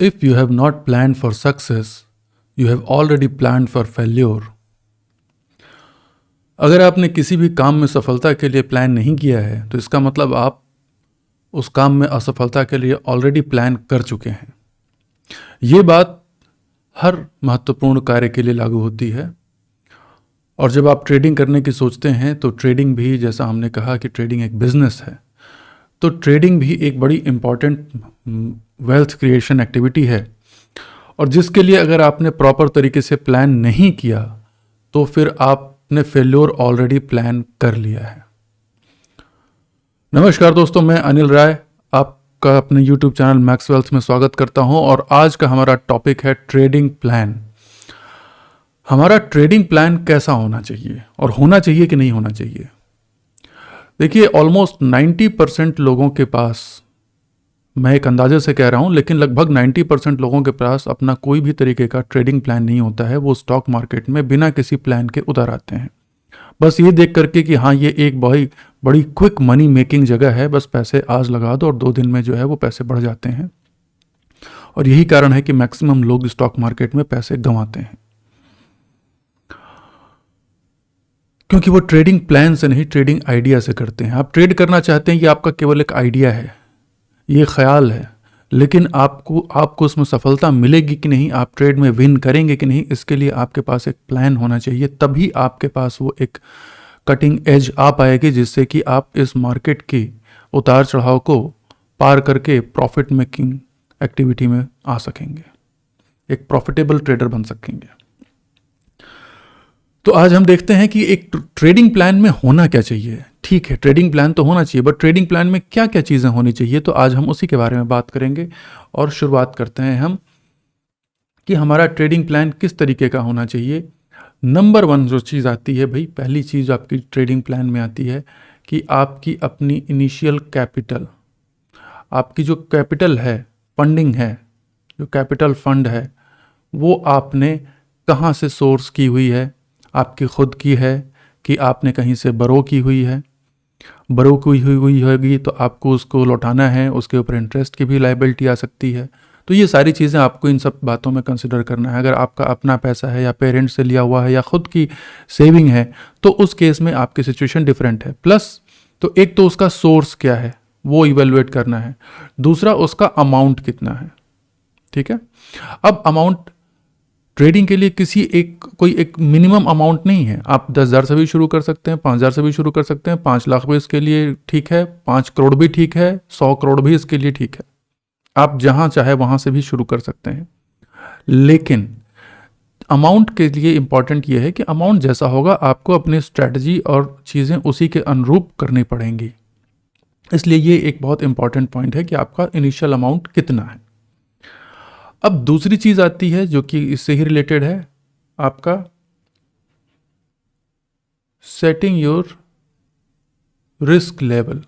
If you have not planned for success, you have already planned for failure. अगर आपने किसी भी काम में सफलता के लिए प्लान नहीं किया है तो इसका मतलब आप उस काम में असफलता के लिए ऑलरेडी प्लान कर चुके हैं। ये बात हर महत्वपूर्ण कार्य के लिए लागू होती है। और जब आप ट्रेडिंग करने की सोचते हैं तो ट्रेडिंग भी, जैसा हमने कहा कि ट्रेडिंग एक बिजनेस है, तो ट्रेडिंग भी एक बड़ी इम्पॉर्टेंट वेल्थ क्रिएशन एक्टिविटी है। और जिसके लिए अगर आपने प्रॉपर तरीके से प्लान नहीं किया तो फिर आपने फेल्योर ऑलरेडी प्लान कर लिया है। नमस्कार दोस्तों, मैं अनिल राय आपका अपने यूट्यूब चैनल मैक्स वेल्थ में स्वागत करता हूं। और आज का हमारा टॉपिक है ट्रेडिंग प्लान। हमारा ट्रेडिंग प्लान कैसा होना चाहिए और होना चाहिए कि नहीं होना चाहिए। देखिए, ऑलमोस्ट 90% लोगों के पास, मैं एक अंदाजे से कह रहा हूं, लेकिन लगभग 90% लोगों के पास अपना कोई भी तरीके का ट्रेडिंग प्लान नहीं होता है। वो स्टॉक मार्केट में बिना किसी प्लान के उतर आते हैं, बस ये देख करके कि हाँ, ये एक बड़ी क्विक मनी मेकिंग जगह है, बस पैसे आज लगा दो और 2 दिन में जो है वो पैसे बढ़ जाते हैं। और यही कारण है कि मैक्सिमम लोग स्टॉक मार्केट में पैसे गंवाते हैं, क्योंकि वो ट्रेडिंग प्लान से नहीं, ट्रेडिंग आइडिया से करते हैं। आप ट्रेड करना चाहते हैं, ये आपका केवल एक आइडिया है, ये ख्याल है, लेकिन आपको उसमें सफलता मिलेगी कि नहीं, आप ट्रेड में विन करेंगे कि नहीं, इसके लिए आपके पास एक प्लान होना चाहिए। तभी आपके पास वो एक कटिंग एज आ पाएगी, जिससे कि आप इस मार्केट की उतार चढ़ाव को पार करके प्रॉफिट मेकिंग एक्टिविटी में आ सकेंगे, एक प्रॉफिटेबल ट्रेडर बन सकेंगे। तो आज हम देखते हैं कि एक ट्रेडिंग प्लान में होना क्या चाहिए। ठीक है, ट्रेडिंग प्लान तो होना चाहिए, बट ट्रेडिंग प्लान में क्या क्या चीज़ें होनी चाहिए, तो आज हम उसी के बारे में बात करेंगे। और शुरुआत करते हैं हम कि हमारा ट्रेडिंग प्लान किस तरीके का होना चाहिए। नंबर 1 जो चीज़ आती है भाई, पहली चीज़ आपकी ट्रेडिंग प्लान में आती है कि आपकी अपनी इनिशियल कैपिटल, आपकी जो कैपिटल है, फंडिंग है, जो कैपिटल फंड है, वो आपने कहाँ से सोर्स की हुई है। आपकी खुद की है कि आपने कहीं से बरो की हुई है। बरो की हुई होगी तो आपको उसको लौटाना है, उसके ऊपर इंटरेस्ट की भी लायबिलिटी आ सकती है। तो ये सारी चीज़ें आपको इन सब बातों में कंसिडर करना है। अगर आपका अपना पैसा है या पेरेंट्स से लिया हुआ है या खुद की सेविंग है, तो उस केस में आपकी सिचुएशन डिफरेंट है। प्लस तो एक तो उसका सोर्स क्या है वो इवेलुएट करना है, दूसरा उसका अमाउंट कितना है। ठीक है, अब अमाउंट ट्रेडिंग के लिए कोई एक मिनिमम अमाउंट नहीं है। आप 10,000 से भी शुरू कर सकते हैं, 5,000 से भी शुरू कर सकते हैं, 5 लाख भी इसके लिए ठीक है, 5 करोड़ भी ठीक है, 100 करोड़ भी इसके लिए ठीक है। आप जहां चाहे वहां से भी शुरू कर सकते हैं। लेकिन अमाउंट के लिए इंपॉर्टेंट यह है कि अमाउंट जैसा होगा आपको अपनी स्ट्रैटेजी और चीज़ें उसी के अनुरूप करनी पड़ेंगी। इसलिए ये एक बहुत इंपॉर्टेंट पॉइंट है कि आपका इनिशियल अमाउंट कितना है। अब दूसरी चीज आती है जो कि इससे ही रिलेटेड है, आपका सेटिंग योर रिस्क लेवल,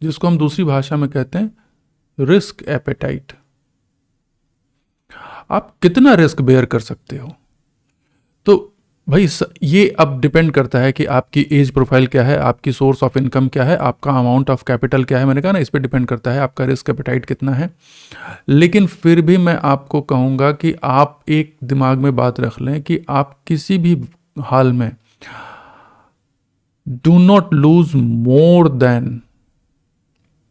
जिसको हम दूसरी भाषा में कहते हैं रिस्क एपेटाइट। आप कितना रिस्क बेयर कर सकते हो। तो भाई ये अब डिपेंड करता है कि आपकी एज प्रोफाइल क्या है, आपकी सोर्स ऑफ इनकम क्या है, आपका अमाउंट ऑफ कैपिटल क्या है। मैंने कहा ना, इस पर डिपेंड करता है आपका रिस्क एपेटाइट कितना है। लेकिन फिर भी मैं आपको कहूँगा कि आप एक दिमाग में बात रख लें कि आप किसी भी हाल में do not lose more than,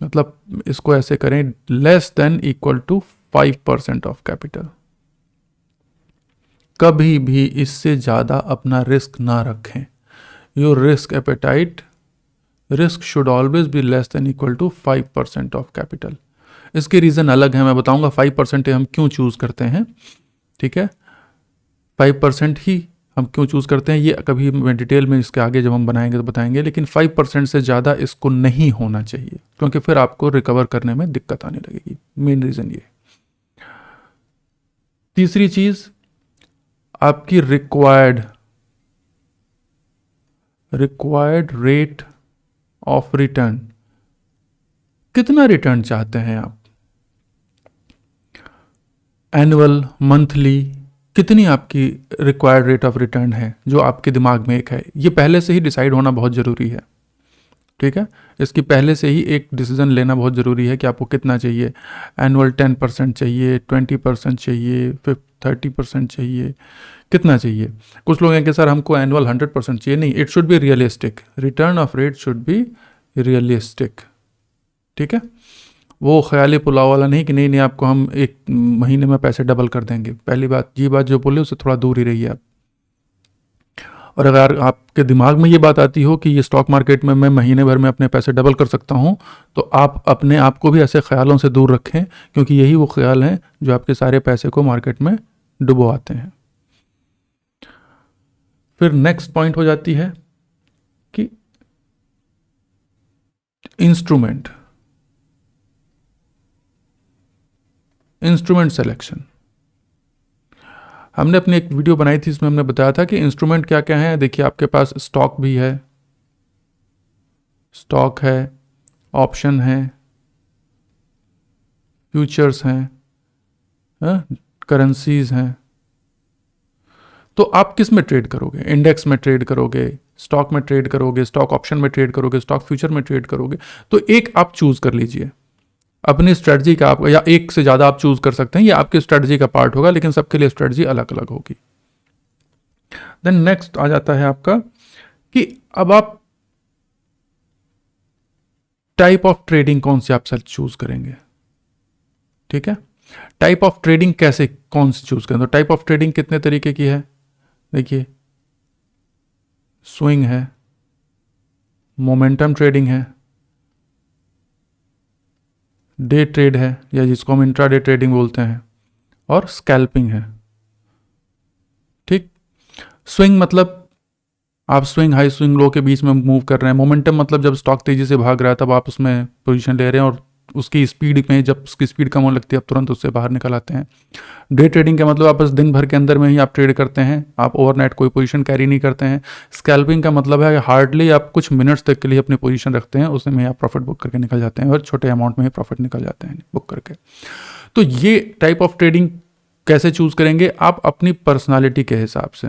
मतलब इसको ऐसे करें, less than equal to 5% of capital. कभी भी इससे ज़्यादा अपना रिस्क ना रखें। Your risk appetite, risk should always be less than equal to 5% of capital. इसके रीज़न अलग हैं, मैं बताऊंगा 5% हम क्यों चूज़ करते हैं। ठीक है, 5% ही हम क्यों चूज़ करते हैं, ये कभी मैं डिटेल में इसके आगे जब हम बनाएंगे तो बताएंगे। लेकिन 5% से ज़्यादा इसको नहीं होना चाहिए, क्योंकि फिर आपको रिकवर करने में दिक्कत आने लगेगी। मेन रीज़न ये। तीसरी चीज़, आपकी रिक्वायर्ड रेट ऑफ रिटर्न। कितना रिटर्न चाहते हैं आप, एनुअल, मंथली, कितनी आपकी रिक्वायर्ड रेट ऑफ रिटर्न है जो आपके दिमाग में एक है। ये पहले से ही डिसाइड होना बहुत ज़रूरी है। ठीक है, इसकी पहले से ही एक डिसीजन लेना बहुत ज़रूरी है कि आपको कितना चाहिए। एनुअल 10% चाहिए, 20% चाहिए, 30% चाहिए, कितना चाहिए। कुछ लोग हैं कि सर हमको एनुअल 100% चाहिए। नहीं, it should be realistic, return of rate should be realistic. ठीक है, वो ख्याली पुलाव वाला नहीं कि नहीं नहीं आपको हम एक महीने में पैसे डबल कर देंगे। पहली बात, ये बात जो बोले उससे थोड़ा दूर ही रहिए आप। और अगर आपके दिमाग में ये बात आती हो कि ये स्टॉक मार्केट में मैं महीने भर में अपने पैसे डबल कर सकता हूँ, तो आप अपने आप को भी ऐसे ख्यालों से दूर रखें, क्योंकि यही वो ख्याल हैं जो आपके सारे पैसे को मार्केट में डुबोआते हैं। फिर नेक्स्ट पॉइंट हो जाती है कि इंस्ट्रूमेंट सिलेक्शन। हमने अपनी एक वीडियो बनाई थी, इसमें हमने बताया था कि इंस्ट्रूमेंट क्या क्या है। देखिए, आपके पास स्टॉक भी है, स्टॉक है, ऑप्शन है, फ्यूचर्स हैं, करेंसीज हैं। तो आप किस में ट्रेड करोगे? इंडेक्स में ट्रेड करोगे, स्टॉक में ट्रेड करोगे, स्टॉक ऑप्शन में ट्रेड करोगे, स्टॉक फ्यूचर में ट्रेड करोगे? तो एक आप चूज कर लीजिए अपनी स्ट्रेटजी का, आप या एक से ज़्यादा आप चूज कर सकते हैं, ये आपकी स्ट्रेटजी का पार्ट होगा, लेकिन सबके लिए स्ट्रेटजी अलग अलग होगी। देन नेक्स्ट आ जाता है आपका कि अब आप टाइप ऑफ ट्रेडिंग कौन सी आप सर चूज करेंगे। ठीक है, टाइप ऑफ ट्रेडिंग कैसे कौन सी चूज करें? तो टाइप ऑफ ट्रेडिंग कितने तरीके की है? देखिए, स्विंग है, मोमेंटम ट्रेडिंग है, डे ट्रेड है या जिसको हम इंट्राडे ट्रेडिंग बोलते हैं, और स्कैल्पिंग है। ठीक, स्विंग मतलब आप स्विंग हाई स्विंग लो के बीच में मूव कर रहे हैं। मोमेंटम मतलब जब स्टॉक तेजी से भाग रहा है तब आप उसमें पोजीशन ले रहे हैं, और उसकी स्पीड में जब उसकी स्पीड कम होने लगती है आप तुरंत उससे बाहर निकल आते हैं। डे ट्रेडिंग का मतलब आप बस दिन भर के अंदर में ही आप ट्रेड करते हैं, आप ओवरनाइट कोई पोजीशन कैरी नहीं करते हैं। स्कैल्पिंग का मतलब है हार्डली आप कुछ मिनट्स तक के लिए अपनी पोजीशन रखते हैं, उसमें आप प्रॉफिट बुक करके निकल जाते हैं, और छोटे अमाउंट में ही प्रॉफिट निकल जाते हैं बुक करके। तो ये टाइप ऑफ ट्रेडिंग कैसे चूज करेंगे? आप अपनी पर्सनालिटी के हिसाब से।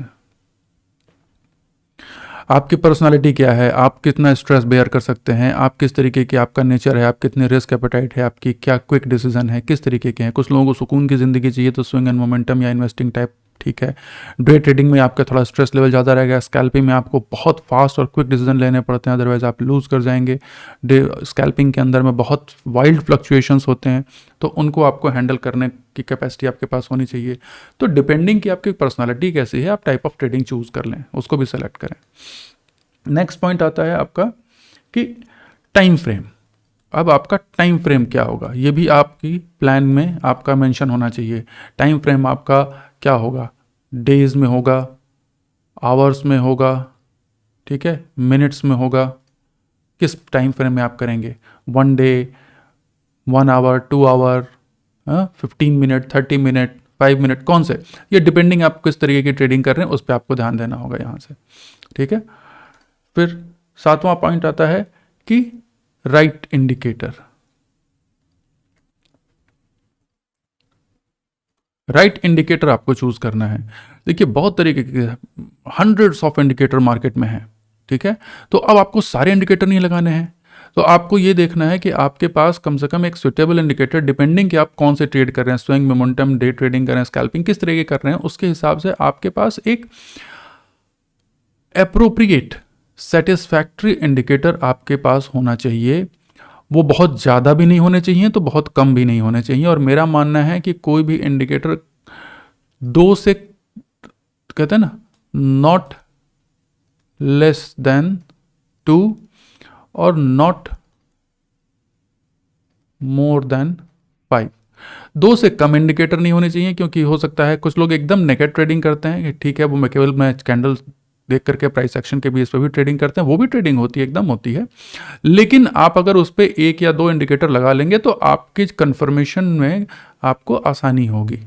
आपकी पर्सनालिटी क्या है, आप कितना स्ट्रेस बेयर कर सकते हैं, आप किस तरीके की आपका नेचर है, आप कितने रिस्क एपेटाइट है, आपकी क्या क्विक डिसीजन है, किस तरीके के हैं। कुछ लोगों को सुकून की ज़िंदगी चाहिए तो स्विंग एंड मोमेंटम या इन्वेस्टिंग टाइप ठीक है। डे ट्रेडिंग में आपका थोड़ा स्ट्रेस लेवल ज़्यादा रहेगा। स्कैल्पिंग में आपको बहुत फास्ट और क्विक डिसीजन लेने पड़ते हैं, अदरवाइज आप लूज़ कर जाएंगे। डे स्कैल्पिंग के अंदर में बहुत वाइल्ड फ्लक्चुएशंस होते हैं, तो उनको आपको हैंडल करने की कैपेसिटी आपके पास होनी चाहिए। तो डिपेंडिंग कि आपकी पर्सनैलिटी कैसी है, आप टाइप ऑफ ट्रेडिंग चूज़ कर लें, उसको भी सेलेक्ट करें। नेक्स्ट पॉइंट आता है आपका कि टाइम फ्रेम। अब आपका टाइम फ्रेम क्या होगा, ये भी आपकी प्लान में आपका मेंशन होना चाहिए। टाइम फ्रेम आपका क्या होगा? डेज में होगा, आवर्स में होगा, ठीक है, मिनट्स में होगा, किस टाइम फ्रेम में आप करेंगे? 1 day, 1 hour, 2 hour, 15 minute, 30 minute, 5 minute, कौन से? ये डिपेंडिंग आप किस तरीके की ट्रेडिंग कर रहे हैं उस पर आपको ध्यान देना होगा यहाँ से। ठीक है, फिर 7वां पॉइंट आता है कि राइट इंडिकेटर। राइट इंडिकेटर आपको चूज करना है। देखिए, बहुत तरीके के हंड्रेड्स ऑफ इंडिकेटर मार्केट में है। ठीक है, तो अब आपको सारे इंडिकेटर नहीं लगाने हैं, तो आपको ये देखना है कि आपके पास कम से कम एक सुटेबल इंडिकेटर, डिपेंडिंग कि आप कौन से ट्रेड कर रहे हैं, स्विंग, मोमेंटम, डे ट्रेडिंग कर रहे हैं, स्कैल्पिंग किस तरीके कर रहे हैं, उसके हिसाब से आपके पास एक एप्रोप्रिएट सेटिस्फैक्ट्री इंडिकेटर आपके पास होना चाहिए। वो बहुत ज़्यादा भी नहीं होने चाहिए, तो बहुत कम भी नहीं होने चाहिए। और मेरा मानना है कि कोई भी इंडिकेटर 2 से, कहते हैं ना, नॉट लेस देन 2 और नॉट मोर देन 5, 2 से कम इंडिकेटर नहीं होने चाहिए। क्योंकि हो सकता है कुछ लोग एकदम नेगेटिव ट्रेडिंग करते हैं कि ठीक है वो मैं केवल कैंडल देख करके प्राइस एक्शन के बेस पे भी ट्रेडिंग करते हैं, वो भी ट्रेडिंग होती है, एकदम होती है। लेकिन आप अगर उस पर 1 या 2 इंडिकेटर लगा लेंगे तो आपकी कंफर्मेशन में आपको आसानी होगी।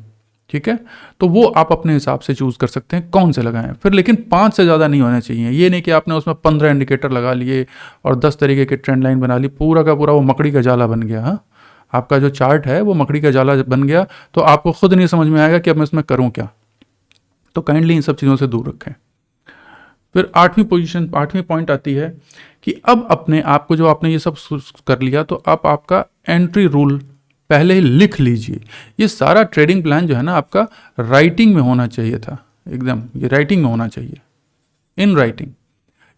ठीक है, तो वो आप अपने हिसाब से चूज कर सकते हैं कौन से लगाएं। फिर लेकिन 5 से ज़्यादा नहीं होने चाहिए। ये नहीं कि आपने उसमें 15 इंडिकेटर लगा लिए और 10 तरीके की ट्रेंड लाइन बना ली, पूरा का पूरा वो मकड़ी का जाला बन गया। हाँ, आपका जो चार्ट है वो मकड़ी का जाला बन गया, तो आपको खुद नहीं समझ में आएगा कि अब मैं इसमें करूँ क्या। तो काइंडली इन सब चीज़ों से दूर रखें। फिर 8वीं पॉइंट आती है कि अब अपने आप को, जो आपने ये सब कर लिया, तो अब आपका एंट्री रूल पहले ही लिख लीजिए। ये सारा ट्रेडिंग प्लान जो है ना आपका राइटिंग में होना चाहिए था, एकदम ये राइटिंग में होना चाहिए, इन राइटिंग।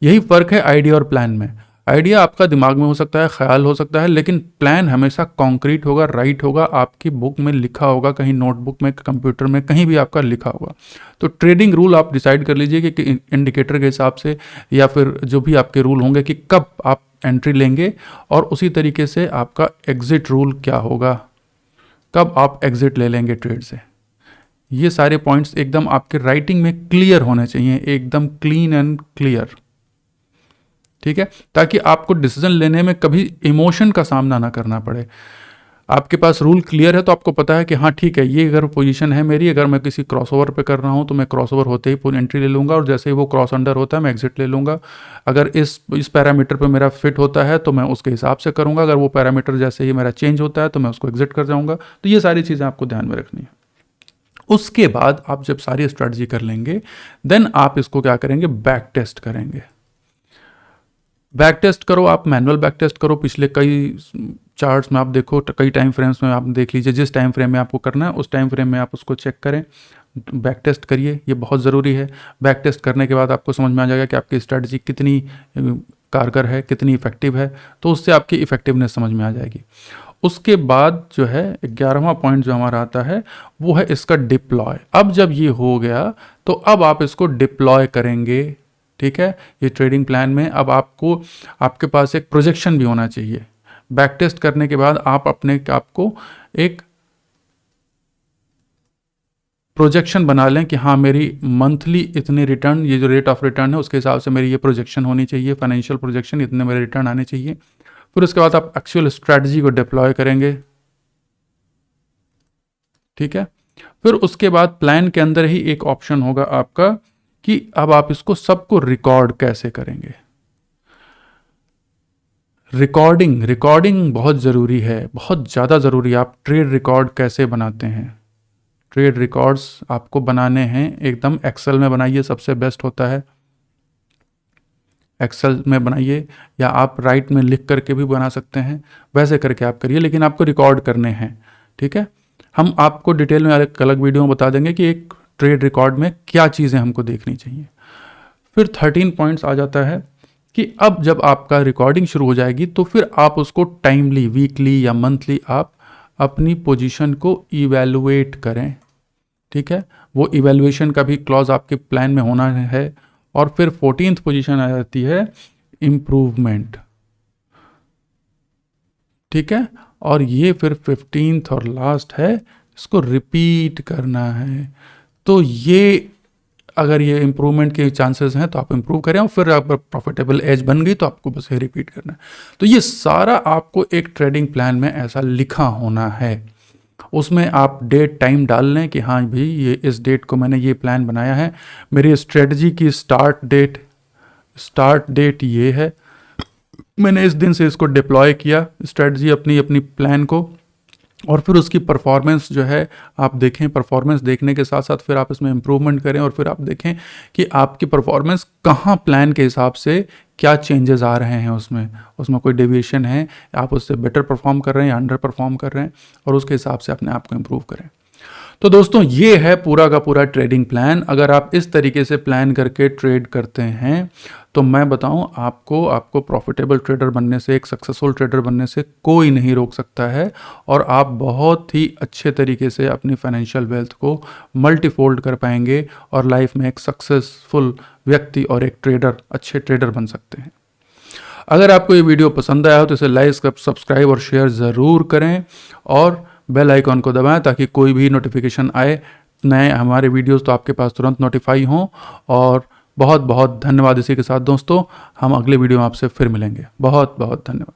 यही फर्क है आइडिया और प्लान में। आइडिया आपका दिमाग में हो सकता है, ख्याल हो सकता है, लेकिन प्लान हमेशा कॉन्क्रीट होगा, राइट होगा, आपकी बुक में लिखा होगा, कहीं नोटबुक में, कंप्यूटर में, कहीं भी आपका लिखा होगा। तो ट्रेडिंग रूल आप डिसाइड कर लीजिए कि इंडिकेटर के हिसाब से, या फिर जो भी आपके रूल होंगे कि कब आप एंट्री लेंगे, और उसी तरीके से आपका एग्जिट रूल क्या होगा, कब आप एग्जिट ले लेंगे ट्रेड से। ये सारे पॉइंट्स एकदम आपके राइटिंग में क्लियर होने चाहिए, एकदम क्लीन एंड क्लियर, ठीक है, ताकि आपको डिसीजन लेने में कभी इमोशन का सामना ना करना पड़े। आपके पास रूल क्लियर है तो आपको पता है कि हाँ ठीक है, ये अगर पोजीशन है मेरी, अगर मैं किसी क्रॉसओवर पे कर रहा हूँ तो मैं क्रॉसओवर होते ही पूरी एंट्री ले लूँगा, और जैसे ही वो क्रॉस अंडर होता है मैं एग्जिट ले लूँगा। अगर इस पैरामीटर पे मेरा फिट होता है तो मैं उसके हिसाब से करूँगा, अगर वो पैरामीटर जैसे ही मेरा चेंज होता है तो मैं उसको एग्जिट कर जाऊँगा। तो ये सारी चीज़ें आपको ध्यान में रखनी है। उसके बाद आप जब सारी स्ट्रैटेजी कर लेंगे, देन आप इसको क्या करेंगे, बैक टेस्ट करेंगे। बैक टेस्ट करो, आप मैनुअल बैक टेस्ट करो, पिछले कई चार्ट्स में आप देखो, कई टाइम फ्रेम्स में आप देख लीजिए, जिस टाइम फ्रेम में आपको करना है उस टाइम फ्रेम में आप उसको चेक करें, बैक टेस्ट करिए, ये बहुत ज़रूरी है। बैक टेस्ट करने के बाद आपको समझ में आ जाएगा कि आपकी स्ट्रैटेजी कितनी कारगर है, कितनी इफेक्टिव है, तो उससे आपकी इफेक्टिवनेस समझ में आ जाएगी। उसके बाद जो है 11वां पॉइंट जो हमारा आता है वो है इसका डिप्लॉय। अब जब ये हो गया तो अब आप इसको डिप्लॉय करेंगे, ठीक है। ये ट्रेडिंग प्लान में अब आपको, आपके पास एक प्रोजेक्शन भी होना चाहिए। बैक टेस्ट करने के बाद आप अपने आप को एक प्रोजेक्शन बना लें कि हाँ मेरी मंथली इतने रिटर्न, ये जो रेट ऑफ रिटर्न है उसके हिसाब से मेरी ये प्रोजेक्शन होनी चाहिए, फाइनेंशियल प्रोजेक्शन, इतने मेरे रिटर्न आने चाहिए। फिर उसके बाद आप एक्चुअल स्ट्रैटेजी को डिप्लॉय करेंगे, ठीक है। फिर उसके बाद प्लान के अंदर ही एक ऑप्शन होगा आपका कि अब आप इसको सबको रिकॉर्ड कैसे करेंगे। रिकॉर्डिंग बहुत ज़रूरी है, बहुत ज़्यादा ज़रूरी है। आप ट्रेड रिकॉर्ड कैसे बनाते हैं, ट्रेड रिकॉर्ड्स आपको बनाने हैं एकदम एक्सेल में बनाइए, सबसे बेस्ट होता है। एक्सेल में बनाइए, या आप राइट में लिख करके भी बना सकते हैं, वैसे करके आप करिए, लेकिन आपको रिकॉर्ड करने हैं, ठीक है। हम आपको डिटेल में अलग अलग वीडियो में बता देंगे कि एक ट्रेड रिकॉर्ड में क्या चीज़ें हमको देखनी चाहिए। फिर 13 पॉइंट्स आ जाता है कि अब जब आपका रिकॉर्डिंग शुरू हो जाएगी तो फिर आप उसको टाइमली, वीकली या मंथली आप अपनी पोजीशन को इवैल्यूएट करें, ठीक है। वो इवैल्यूएशन का भी क्लॉज आपके प्लान में होना है। और फिर 14th पोजीशन आ जाती है इम्प्रूवमेंट, ठीक है। और ये फिर 15th और लास्ट है, इसको रिपीट करना है। तो ये अगर ये इम्प्रूवमेंट के चांसेस हैं तो आप इम्प्रूव करें, और फिर आप प्रॉफिटेबल एज बन गई तो आपको बस ये रिपीट करना है। तो ये सारा आपको एक ट्रेडिंग प्लान में ऐसा लिखा होना है। उसमें आप डेट टाइम डाल लें कि हाँ भाई ये इस डेट को मैंने ये प्लान बनाया है, मेरी स्ट्रेटजी की स्टार्ट डेट ये है, मैंने इस दिन से इसको डिप्लॉय किया स्ट्रेटजी अपनी प्लान को। और फिर उसकी परफॉर्मेंस जो है आप देखें, परफॉर्मेंस देखने के साथ साथ फिर आप इसमें इम्प्रूवमेंट करें, और फिर आप देखें कि आपकी परफॉर्मेंस कहाँ प्लान के हिसाब से क्या चेंजेस आ रहे हैं, उसमें कोई डेविएशन है, आप उससे बेटर परफॉर्म कर रहे हैं या अंडर परफॉर्म कर रहे हैं, और उसके हिसाब से अपने आप को इम्प्रूव करें। तो दोस्तों ये है पूरा का पूरा ट्रेडिंग प्लान। अगर आप इस तरीके से प्लान करके ट्रेड करते हैं तो मैं बताऊं आपको प्रॉफिटेबल ट्रेडर बनने से, एक सक्सेसफुल ट्रेडर बनने से कोई नहीं रोक सकता है, और आप बहुत ही अच्छे तरीके से अपनी फाइनेंशियल वेल्थ को मल्टीफोल्ड कर पाएंगे और लाइफ में एक सक्सेसफुल व्यक्ति और एक ट्रेडर, अच्छे ट्रेडर बन सकते हैं। अगर आपको ये वीडियो पसंद आया हो तो इसे लाइक, सब्सक्राइब और शेयर ज़रूर करें, और बेल आइकॉन को दबाएं ताकि कोई भी नोटिफिकेशन आए नए हमारे वीडियोस तो आपके पास तुरंत नोटिफाई हों। और बहुत बहुत धन्यवाद इसी के साथ दोस्तों, हम अगले वीडियो में आपसे फिर मिलेंगे। बहुत बहुत धन्यवाद।